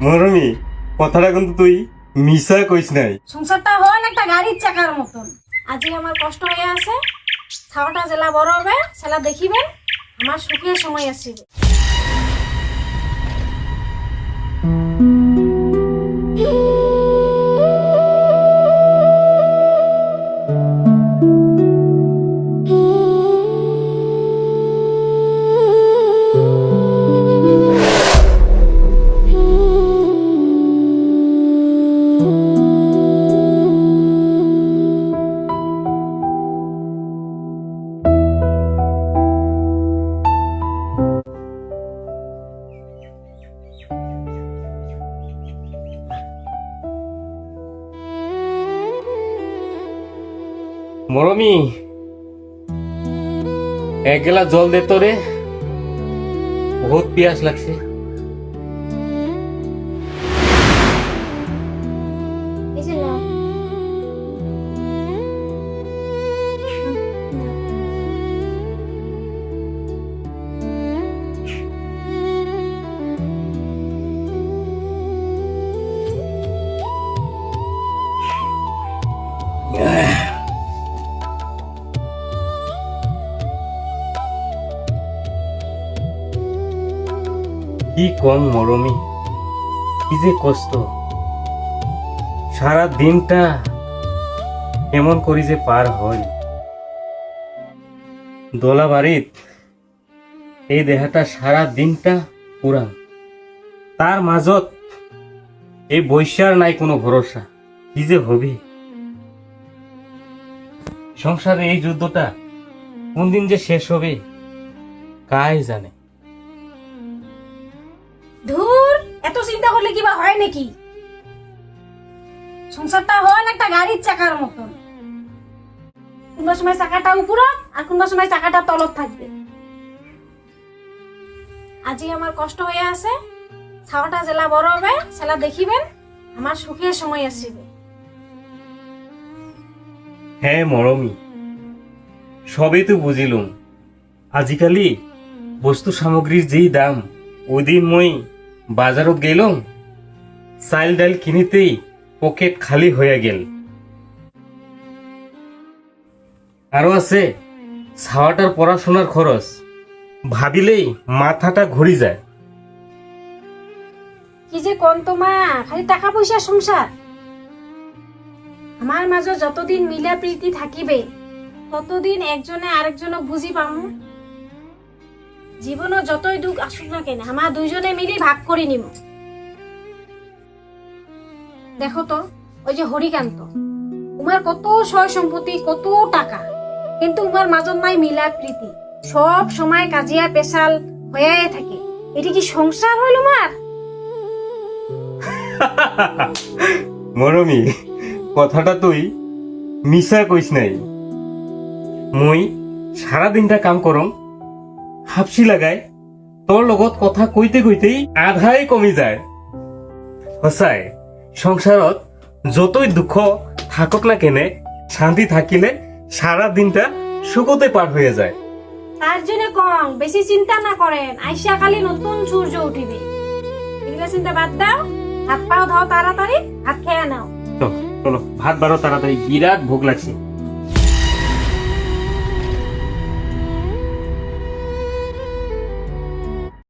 মরমি, কথাটা কিন্তু তুই মিশা কইস নাই। সংসারটা হন একটা গাড়ির চাকার মতন। আজকে আমার কষ্ট হয়ে আছে, ছাওয়াটা জেলা বড় হবে সেলা দেখিবেন, আমার সুখের সময় আসিবে। মরমি, এক গ্লাস জল দে তো রে, বহুত পিয়াস লাগছে। এই যে নাও। কি কম মরমি, কি যে কষ্ট। সারা দিনটা কেমন করি যে পার হয়। দোলা বাড়িত এই দেহাটা সারা দিনটা পুরান, তার মাজত এই বৈশ্যার নাই কোনো ভরসা। কি যে হবে সংসারে, এই যুদ্ধটা কোন দিন যে শেষ হবে কাই জানে। ধুর, এত চিন্তা করলে কিবা হয় নাকি? সংসারটা হন একটা গাড়ির চাকার মতন। কোন সময় চাকাটা উপরে আর কোন সময় চাকাটা তলত থাকবে। আজকে আমার কষ্ট হয়ে আছে, ছাওয়াটা জেলা বড় হবে সেলা দেখিবেন, আমার সুখের সময় আসিবে। হ্যাঁ মরমি, সবই তো বুঝিলুম। আজিকালি বস্তু সামগ্রীর যেই দাম, ওই দিন মই বাজারত গেলাম, চাইল ডাল কিনিতেই পকেট খালি হয়ে গেল। আরো আছে ছাওয়াটার পড়াশোনার খরচ, ভাবিলেই মাথাটা ঘুরি যায়। কি যে কোন তোমা, খালি টাকা পয়সা সংসার। আমার মাঝে যতদিন মিলা প্রীতি থাকিবে ততদিন একজনে আরেকজনক বুঝি পামু। জীবনে যতই দুঃখ আসুক না কেন, আমার দুইজনে মিলি ভাগ করে নিব। দেখো তো, ওই যে হরিকান্ত, তোমার কত সয় সম্পত্তি, কত টাকা, কিন্তু তোমার মাজত নাই মিলা প্রীতি। সব সময় কাজিয়া পেশাল হয়ে থাকে। এটি কি সংসার হইল মার? মরমি, কথাটা তুই মিশা কইস নাই। মই সারা দিনটা কাম করম, হাপসি লাগাই, তোর লগত কথা কইতে কইতেই আধাই কমি যায়। সঁচাই, সংসারত যতই দুঃখ থাকক না কেনে, শান্তি থাকিলে সারা দিনটা সুখতে পার হয়ে যায়। তার জন্য কম বেশি চিন্তা না করেন, আইসা কালি নতুন সূর্য উঠিবে। এগুলা চিন্তা বাদ দাও, হাত পাও ধাও তাড়াতাড়ি, হাত খেয়ে নাও। চলো ভাত বারো তাড়াতাড়ি, বিরাট ভোগ লাগছে।